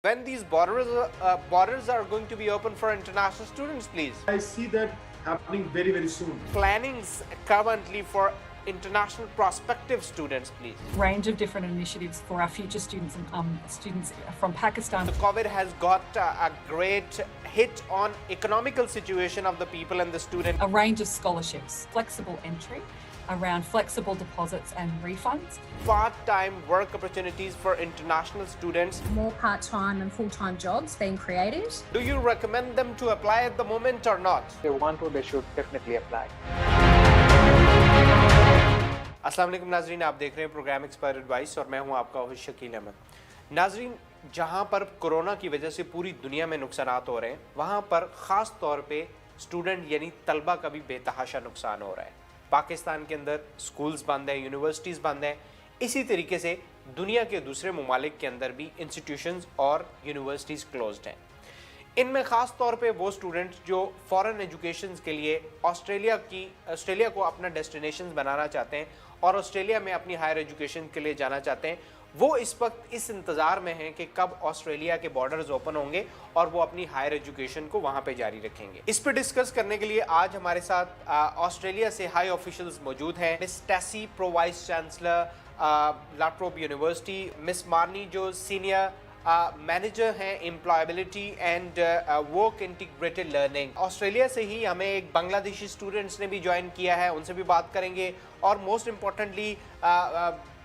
when these borders are going to be open for international students, please? I see that happening very, very soon. Plannings currently for international prospective students, please. Range of different initiatives for our future students and students from Pakistan. The COVID has got a great hit on economical situation of the people and the student. A range of scholarships, flexible entry, around flexible deposits and refunds. Part-time work opportunities for international students. More part-time and full-time jobs being created. Do you recommend them to apply at the moment or not? If they want to, they should definitely apply. अस्सलाम वालेकुम नाजरीन, आप देख रहे हैं programme expert advice और मैं हूं आपका होस्ट शकील अहमद। नाजरीन, जहां पर कोरोना की वजह से पूरी दुनिया में नुकसानात हो रहे हैं, वहां पर ख़ास तौर पे स्टूडेंट यानी तलबा का भी बेतहाशा नुकसान हो रहा है। पाकिस्तान के अंदर स्कूल्स बंद हैं, यूनिवर्सिटीज़ बंद हैं। इसी तरीके से दुनिया के दूसरे ममालिक के अंदर भी इंस्टीट्यूशंस और यूनिवर्सिटीज़ क्लोज्ड हैं। इनमें ख़ास तौर पे वो स्टूडेंट्स जो फ़ॉरेन एजुकेशन के लिए ऑस्ट्रेलिया को अपना डेस्टिनेशन बनाना चाहते हैं और ऑस्ट्रेलिया में अपनी हायर एजुकेशन के लिए जाना चाहते हैं, वो इस वक्त इस इंतज़ार में हैं कि कब ऑस्ट्रेलिया के बॉर्डर्स ओपन होंगे और वो अपनी हायर एजुकेशन को वहाँ पे जारी रखेंगे। इस पर डिस्कस करने के लिए आज हमारे साथ ऑस्ट्रेलिया से हाई ऑफिशियल्स मौजूद हैं। Miss Stacey, pro vice chancellor La Trobe university, miss Marnie जो सीनियर मैनेजर हैं employability and work integrated learning. Australia से ही हमें एक बांग्लादेशी स्टूडेंट्स ने भी ज्वाइन किया है, उनसे भी बात करेंगे। और मोस्ट इम्पॉर्टेंटली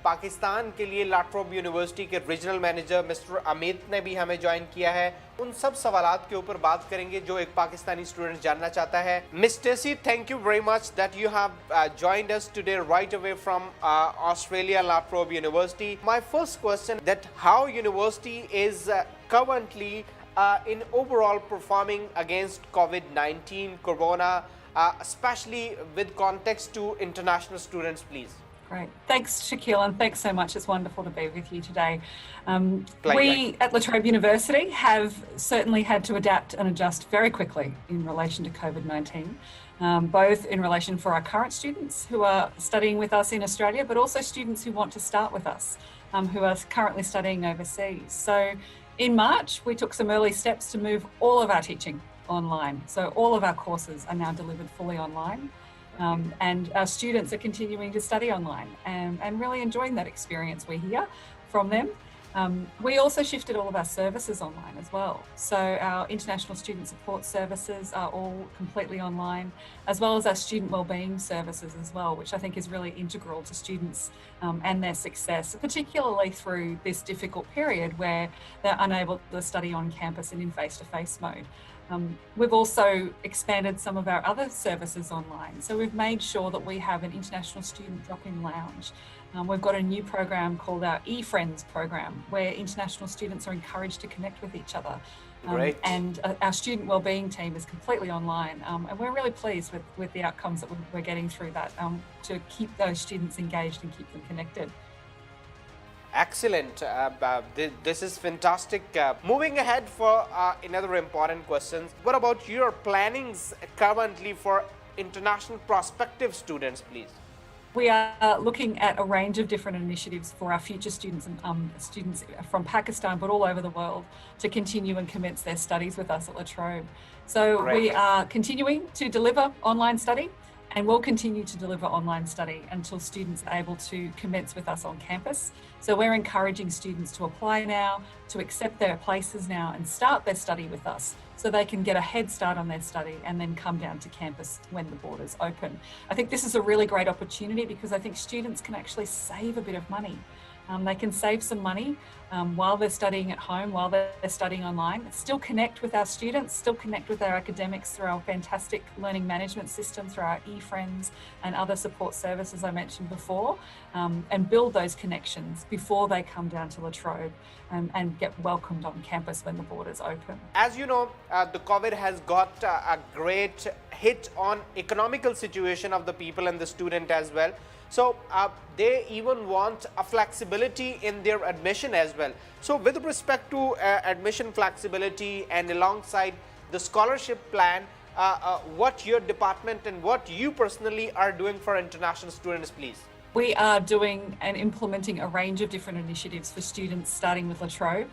पाकिस्तान के लिए लाट्रोब यूनिवर्सिटी के रीजनल मैनेजर मिस्टर अमित ने भी हमें ज्वाइन किया है। उन सब सवालात के ऊपर बात करेंगे जो एक पाकिस्तानी स्टूडेंट जानना चाहता है। Miss Stacey, thank you very much that you have joined us today right away from Australia, Latrobe University. My first question that how university is currently in overall performing against COVID-19 corona, especially with context to international students, please. Great. Thanks, Shaquille, and thanks so much. It's wonderful to be with you today. We at Latrobe University have certainly had to adapt and adjust very quickly in relation to COVID-19, both in relation for our current students who are studying with us in Australia, but also students who want to start with us, who are currently studying overseas. So in March, we took some early steps to move all of our teaching online. So all of our courses are now delivered fully online. And our students are continuing to study online and really enjoying that experience we hear from them. We also shifted all of our services online as well. So our international student support services are all completely online, as well as our student wellbeing services as well, which I think is really integral to students and their success, particularly through this difficult period where they're unable to study on campus and in face-to-face mode. We've also expanded some of our other services online. So we've made sure that we have an international student drop-in lounge. We've got a new program called our eFriends program, where international students are encouraged to connect with each other. Great. And our student wellbeing team is completely online. And we're really pleased with the outcomes that we're getting through that to keep those students engaged and keep them connected. Excellent. This is fantastic. Moving ahead for another important question. What about your plannings currently for international prospective students, please? We are looking at a range of different initiatives for our future students and students from Pakistan, but all over the world, to continue and commence their studies with us at Latrobe. So we are continuing to deliver online study, and we'll continue to deliver online study until students are able to commence with us on campus. So we're encouraging students to apply now, to accept their places now and start their study with us so they can get a head start on their study and then come down to campus when the borders open. I think this is a really great opportunity because I think students can actually save a bit of money. They can save some money while they're studying at home, while they're studying online, still connect with our students, still connect with our academics through our fantastic learning management system, through our eFriends and other support services I mentioned before, and build those connections before they come down to Latrobe and get welcomed on campus when the borders open. As you know, the COVID has got a great hit on economical situation of the people and the student as well. So they even want a flexibility in their admission as well. So with respect to admission flexibility and alongside the scholarship plan, what your department and what you personally are doing for international students, please? We are doing and implementing a range of different initiatives for students starting with Latrobe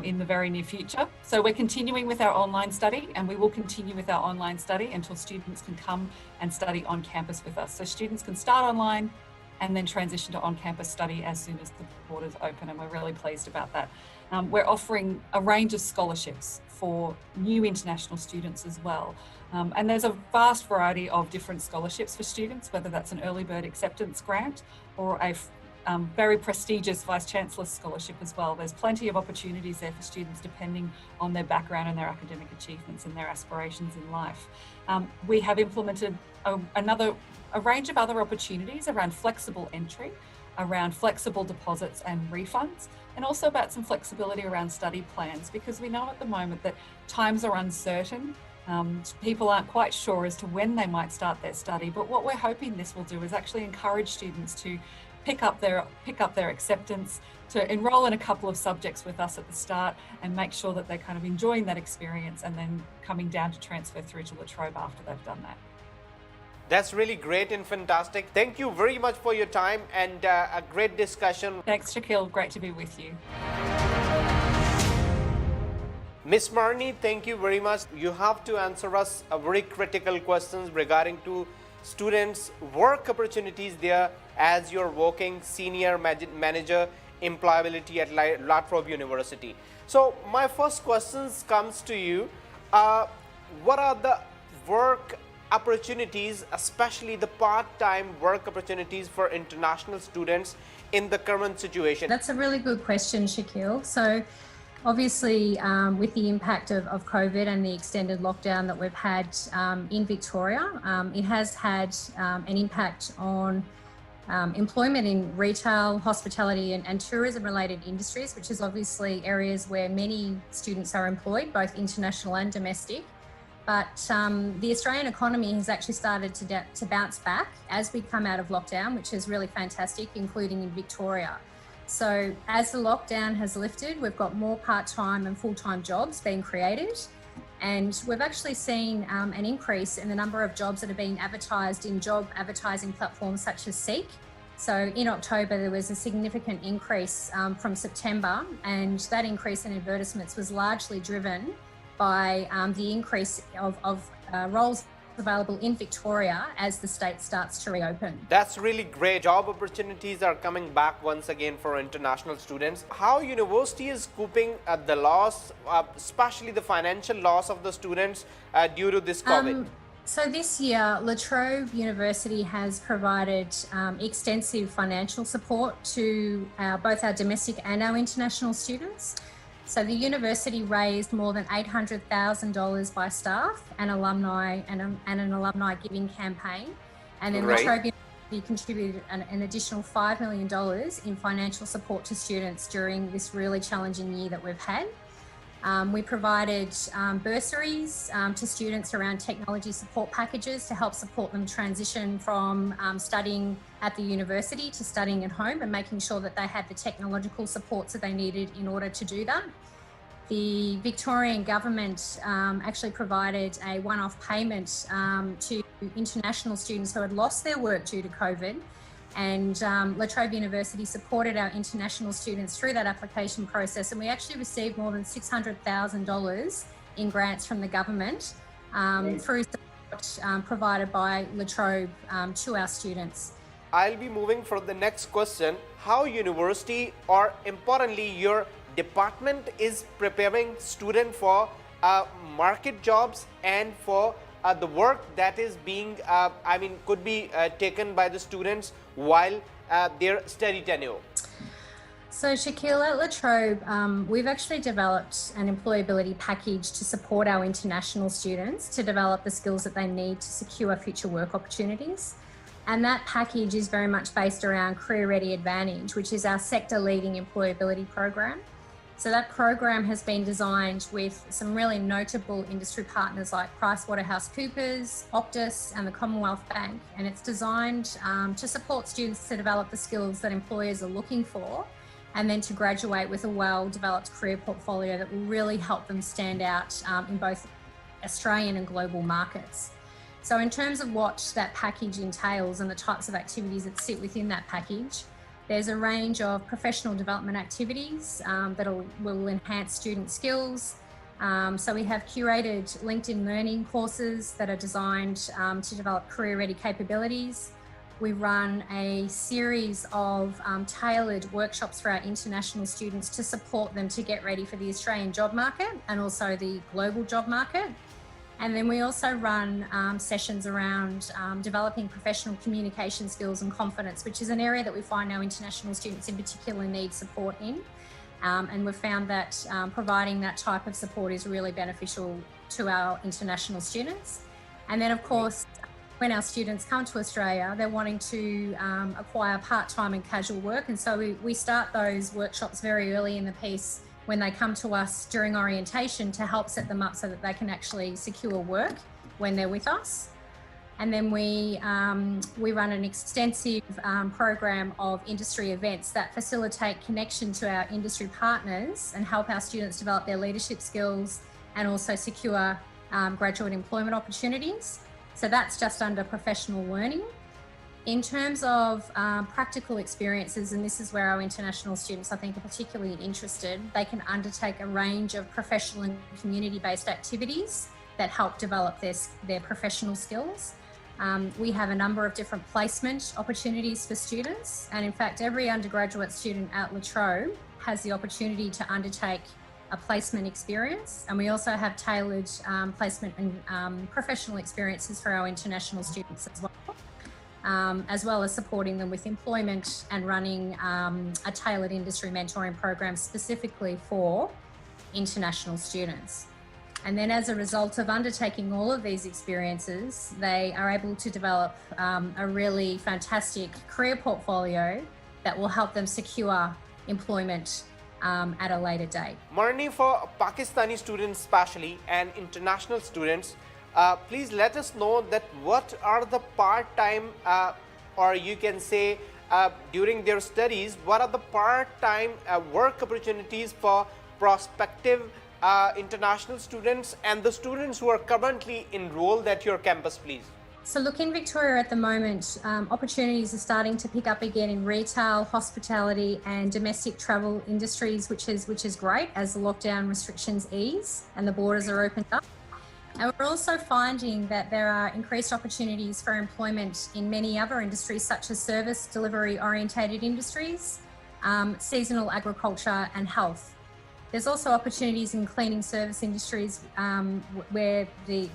in the very near future. So we're continuing with our online study, and we will continue with our online study until students can come and study on campus with us. So students can start online and then transition to on-campus study as soon as the borders open, and we're really pleased about that. We're offering a range of scholarships for new international students as well. And there's a vast variety of different scholarships for students, whether that's an early bird acceptance grant or a very prestigious Vice Chancellor scholarship as well. There's plenty of opportunities there for students depending on their background and their academic achievements and their aspirations in life. We have implemented a range of other opportunities around flexible entry, around flexible deposits and refunds, and also about some flexibility around study plans, because we know at the moment that times are uncertain. People aren't quite sure as to when they might start their study, but what we're hoping this will do is actually encourage students to pick up their acceptance, to enroll in a couple of subjects with us at the start and make sure that they're kind of enjoying that experience and then coming down to transfer through to Latrobe after they've done that. That's really great and fantastic. Thank you very much for your time and a great discussion. Thanks, 𝐤𝐿. Great to be with you. Miss Marnie, thank you very much. You have to answer us a very critical questions regarding to students' work opportunities there as you're working senior manager employability at Latrobe University. So my first questions comes to you. What are the work opportunities, especially the part-time work opportunities for international students in the current situation? That's a really good question, 𝐤𝐭𝐿. So obviously with the impact of COVID and the extended lockdown that we've had in Victoria, it has had an impact on employment in retail, hospitality and tourism related industries, which is obviously areas where many students are employed, both international and domestic. But the Australian economy has actually started to bounce back as we come out of lockdown, which is really fantastic, including in Victoria. So as the lockdown has lifted, we've got more part-time and full-time jobs being created. And we've actually seen an increase in the number of jobs that are being advertised in job advertising platforms such as 𝐶𝐶. So in October, there was a significant increase from September, and that increase in advertisements was largely driven by the increase of roles available in Victoria as the state starts to reopen. That's really great. Job opportunities are coming back once again for international students. How university is coping at the loss, especially the financial loss of the students due to this COVID? So this year, Latrobe University has provided extensive financial support to both our domestic and our international students. So the university raised more than $800,000 by staff and alumni and an alumni giving campaign. And then Latrobe University contributed an additional $5 million in financial support to students during this really challenging year that we've had. We provided bursaries to students around technology support packages to help support them transition from studying at the university to studying at home and making sure that they had the technological supports that they needed in order to do that. The Victorian government actually provided a one-off payment to international students who had lost their work due to COVID. And Latrobe University supported our international students through that application process, and we actually received more than $600,000 in grants from the government through support provided by Latrobe to our students. I'll be moving for the next question. How university, or importantly your department, is preparing students for market jobs and for the work that is being, could be taken by the students while their study tenure? So 𝐤𝐿, at Latrobe, we've actually developed an employability package to support our international students to develop the skills that they need to secure future work opportunities. And that package is very much based around Career Ready Advantage, which is our sector-leading employability program. So that program has been designed with some really notable industry partners like PricewaterhouseCoopers, Optus and the Commonwealth Bank. And it's designed to support students to develop the skills that employers are looking for, and then to graduate with a well-developed career portfolio that will really help them stand out in both Australian and global markets. So in terms of what that package entails and the types of activities that sit within that package, there's a range of professional development activities that will enhance student skills. So we have curated LinkedIn learning courses that are designed to develop career-ready capabilities. We run a series of tailored workshops for our international students to support them to get ready for the Australian job market and also the global job market. And then we also run sessions around developing professional communication skills and confidence, which is an area that we find our international students in particular need support in. And we've found that providing that type of support is really beneficial to our international students. And then, of course, when our students come to Australia, they're wanting to acquire part-time and casual work. And so we start those workshops very early in the piece when they come to us during orientation to help set them up so that they can actually secure work when they're with us. And then we run an extensive program of industry events that facilitate connection to our industry partners and help our students develop their leadership skills and also secure graduate employment opportunities. So that's just under professional learning. In terms of practical experiences, and this is where our international students, I think, are particularly interested, they can undertake a range of professional and community-based activities that help develop their professional skills. We have a number of different placement opportunities for students, and in fact, every undergraduate student at Latrobe has the opportunity to undertake a placement experience, and we also have tailored placement and professional experiences for our international students as well as supporting them with employment and running a tailored industry mentoring program specifically for international students. And then as a result of undertaking all of these experiences, they are able to develop a really fantastic career portfolio that will help them secure employment at a later date. Marnie, for Pakistani students especially and international students, please let us know that what are the part-time or you can say during their studies, what are the part-time work opportunities for prospective international students and the students who are currently enrolled at your campus, please? So look, in Victoria at the moment, opportunities are starting to pick up again in retail, hospitality and domestic travel industries, which is great as the lockdown restrictions ease and the borders are opened up. And we're also finding that there are increased opportunities for employment in many other industries, such as service delivery orientated industries, seasonal agriculture and health. There's also opportunities in cleaning service industries where the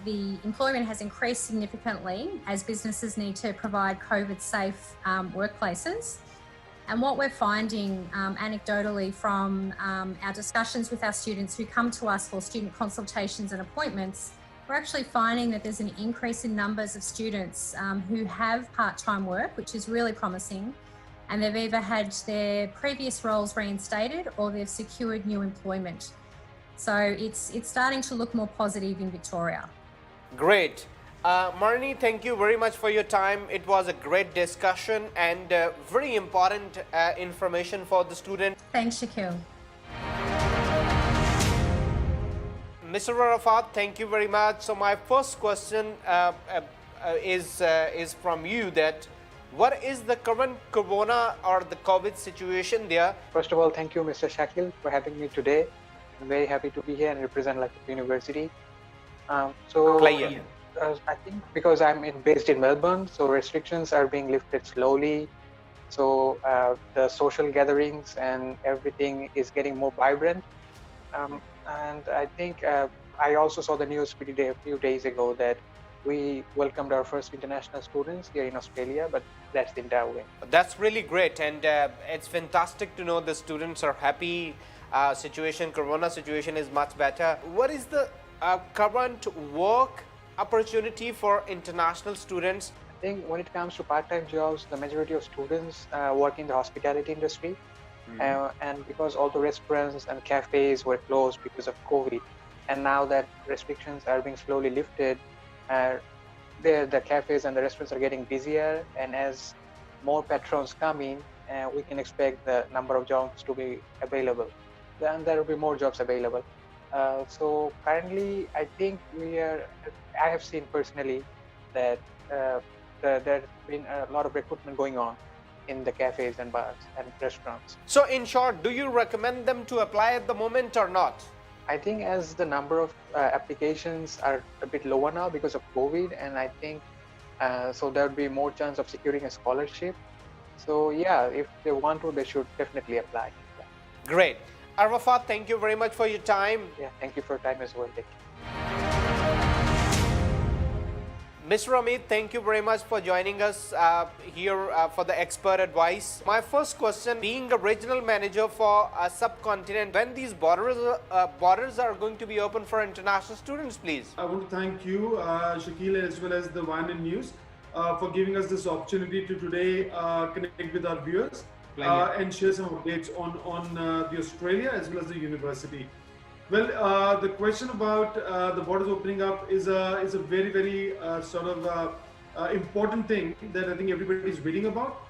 employment has increased significantly as businesses need to provide COVID-safe workplaces. And what we're finding anecdotally from our discussions with our students who come to us for student consultations and appointments, we're actually finding that there's an increase in numbers of students who have part-time work, which is really promising. And they've either had their previous roles reinstated or they've secured new employment. So it's starting to look more positive in Victoria. Great. Marnie, thank you very much for your time. It was a great discussion and very important information for the student. Thanks, Shaquille. Mr. Arafat, thank you very much. So my first question is from you, that what is the current corona or the COVID situation there? First of all, thank you, Mr. Shakil, for having me today. I'm very happy to be here and represent Latrobe University. I think because I'm based in Melbourne, so restrictions are being lifted slowly. So the social gatherings and everything is getting more vibrant. And I think I also saw the news a few days ago that we welcomed our first international students here in Australia, but that's the entire way. That's really great, and it's fantastic to know the students are happy. Corona situation is much better. What is the current work opportunity for international students? I think when it comes to part-time jobs, the majority of students work in the hospitality industry. And because all the restaurants and cafes were closed because of COVID, and now that restrictions are being slowly lifted, the cafes and the restaurants are getting busier, and as more patrons come in, we can expect the number of jobs to be available. Then there will be more jobs available. So currently, I think I have seen personally that there's been a lot of recruitment going on in the cafes and bars and restaurants. So in short, do you recommend them to apply at the moment or not? I think as the number of applications are a bit lower now because of COVID, and I think so there would be more chance of securing a scholarship. So yeah, if they want to, they should definitely apply. Yeah. Great. Arafat, thank you very much for your time. Yeah, thank you for your time as well. Thank you. Mr. Amit, thank you very much for joining us here for the expert advice. My first question, being a regional manager for a subcontinent, when these borders are going to be open for international students, please? I want to thank you, Shakil, as well as the YNN News, for giving us this opportunity to today connect with our viewers and share some updates on the Australia as well as the university. Well, the question about the borders opening up is a very sort of important thing that I think everybody is reading about.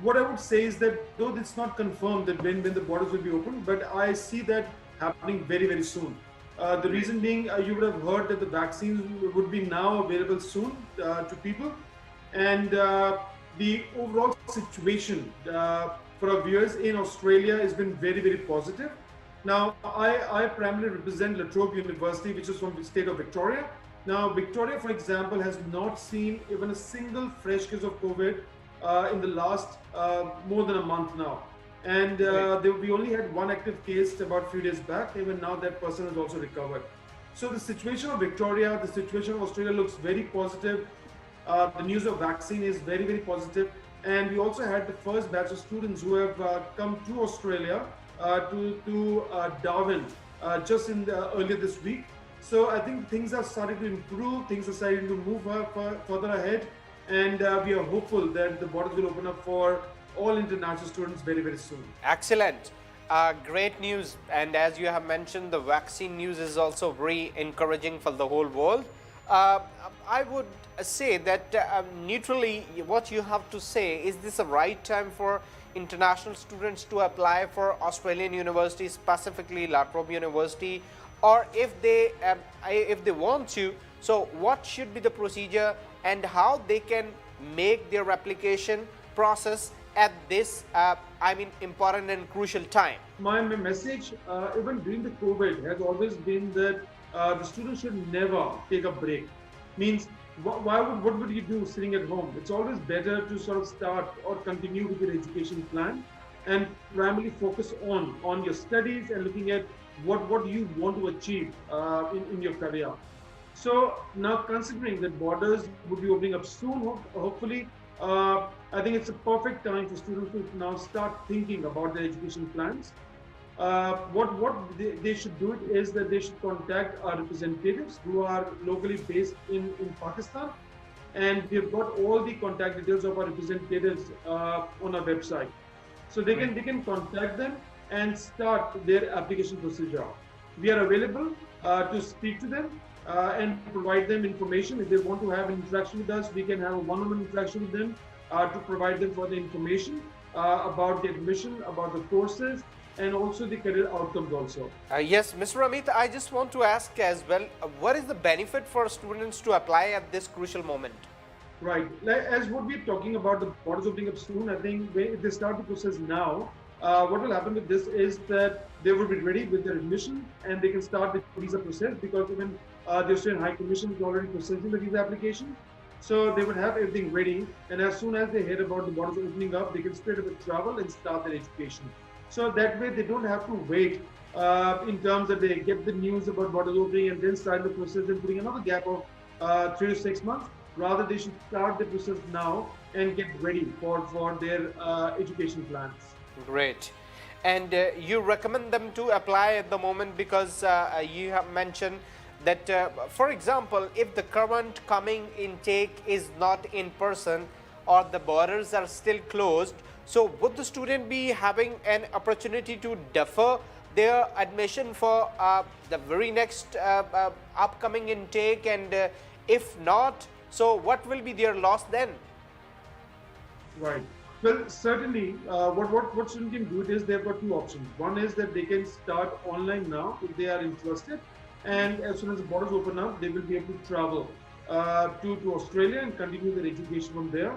What I would say is that though it's not confirmed that when the borders will be open, but I see that happening very soon. The reason being, you would have heard that the vaccines would be now available soon to people, and the overall situation for our viewers in Australia has been very positive. Now, I primarily represent Latrobe University, which is from the state of Victoria. Now, Victoria, for example, has not seen even a single fresh case of COVID in the last more than a month now. And we only had one active case about a few days back. Even now, that person has also recovered. So the situation of Victoria, the situation of Australia looks very positive. The news of vaccine is very positive. And we also had the first batch of students who have come to Australia to Darwin just earlier this week. So I think things are starting to improve, things are starting to move further ahead, and we are hopeful that the borders will open up for all international students very soon. Excellent. Great news. And as you have mentioned, the vaccine news is also very encouraging for the whole world. I would say that neutrally, what you have to say, is this a right time for international students to apply for Australian universities, specifically Latrobe University, or if they want to, so what should be the procedure and how they can make their application process at this important and crucial time? My message even during the COVID has always been that the students should never take a break. Means what would you do sitting at home? It's always better to sort of start or continue with your education plan and primarily focus on your studies and looking at what you want to achieve in your career. So now, considering that borders would be opening up soon, hopefully, I think it's a perfect time for students to now start thinking about their education plans. What they should do is that they should contact our representatives who are locally based in Pakistan, and we've got all the contact details of our representatives on our website. So they can contact them and start their application procedure. We are available to speak to them and provide them information. If they want to have an interaction with us, we can have a one-on-one interaction with them to provide them further information about the admission, about the courses, and also the career outcomes also. Yes, Mr. Amit, I just want to ask as well, what is the benefit for students to apply at this crucial moment? Right. As what we're talking about, the borders opening up soon, I think if they start the process now, what will happen with this is that they will be ready with their admission and they can start the visa process, because even the Australian High Commission is already processing the visa application. So they would have everything ready, and as soon as they hear about the borders opening up, they can straight away travel and start their education. So that way they don't have to wait in terms that they get the news about borders opening and then start the process and putting another gap of 3 to 6 months. Rather, they should start the process now and get ready for their education plans. Great. And you recommend them to apply at the moment because you have mentioned that, for example, if the current coming intake is not in person or the borders are still closed, so would the student be having an opportunity to defer their admission for the very next upcoming intake? And if not, so what will be their loss then? Right. Well, certainly, what students can do is they've got two options. One is that they can start online now if they are interested, and as soon as the borders open up, they will be able to travel to Australia and continue their education from there.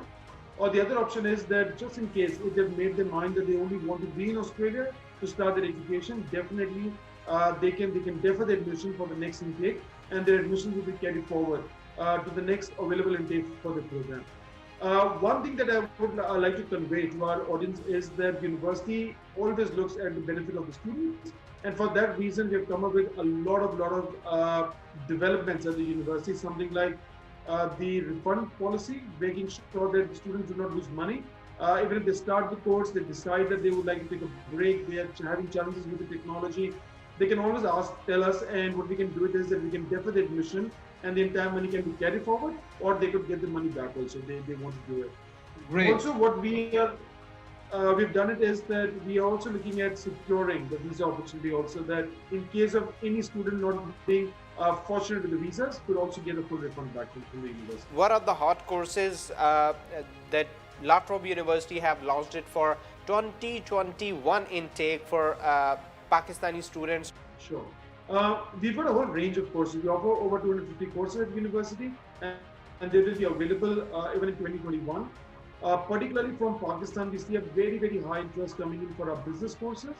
Or the other option is that just in case if they've made their mind that they only want to be in Australia to start their education, definitely they can defer their admission for the next intake, and their admission will be carried forward to the next available intake for the program. One thing that I would like to convey to our audience is that university always looks at the benefit of the students, and for that reason we have come up with a lot of developments at the university, something like the refund policy, making sure that the students do not lose money. Even if they start the course, they decide that they would like to take a break, they are having challenges with the technology, they can always tell us, and what we can do it is that we can defer the admission and the entire money can be carried forward, or they could get the money back also if they want to do it. Great. Also, what we've done it is that we are also looking at securing the visa opportunity also, that in case of any student not being fortunate with the visas, could also get a full refund back from the university. What are the hot courses that Latrobe University have launched it for 2021 intake for Pakistani students? Sure. We've got a whole range of courses. We offer over 250 courses at the university, and they will be available even in 2021. Particularly from Pakistan, we see a very, very high interest coming in for our business courses.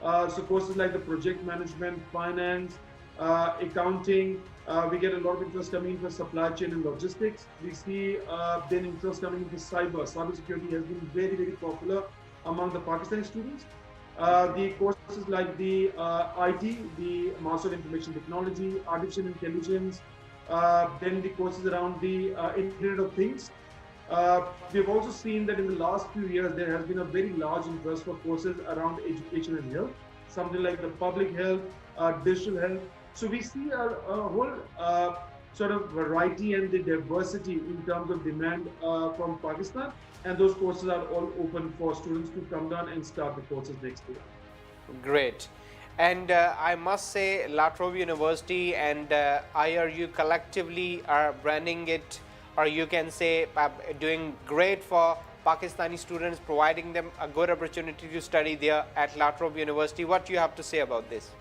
So courses like the project management, finance, accounting, we get a lot of interest coming in for supply chain and logistics. We see then interest coming in for cybersecurity has been very, very popular among the Pakistani students. The courses like the IT, the Master of Information Technology, Artificial Intelligence, then the courses around the Internet of Things. We've also seen that in the last few years, there has been a very large interest for courses around education and health, something like the public health, digital health. So we see a whole sort of variety and the diversity in terms of demand from Pakistan. And those courses are all open for students to come down and start the courses next year. Great. And I must say Latrobe University and IRU collectively are branding it, or you can say doing great for Pakistani students, providing them a good opportunity to study there at Latrobe University. What do you have to say about this?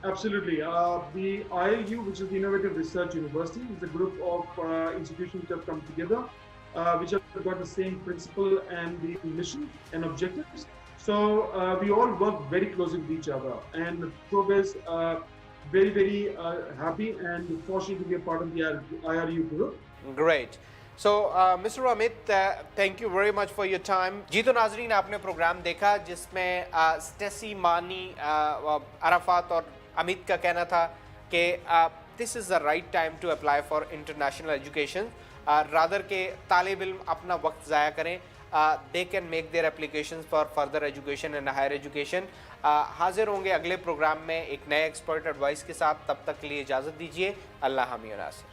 Absolutely. The IRU, which is the Innovative Research University, is a group of institutions which have come together, which have got the same principle and the mission and objectives. So we all work very closely with each other, and Trobe is very, very happy and fortunate to be a part of the IRU group. Great. So Mr. Amit, thank you very much for your time. जी तो नाजरीन, आपने programme देखा जिसमें Stacy, मानी, Arafat और अमित का कहना था कि this is the right time to apply for international education. Rather के तालिब इल्म अपना वक्त ज़ाया करें, they can make their applications for further education and higher education. हाजिर होंगे अगले प्रोग्राम में एक नए एक्सपर्ट एडवाइस के साथ. तब तक के लिए इजाज़त दीजिए. अल्लाह हामी नासिर.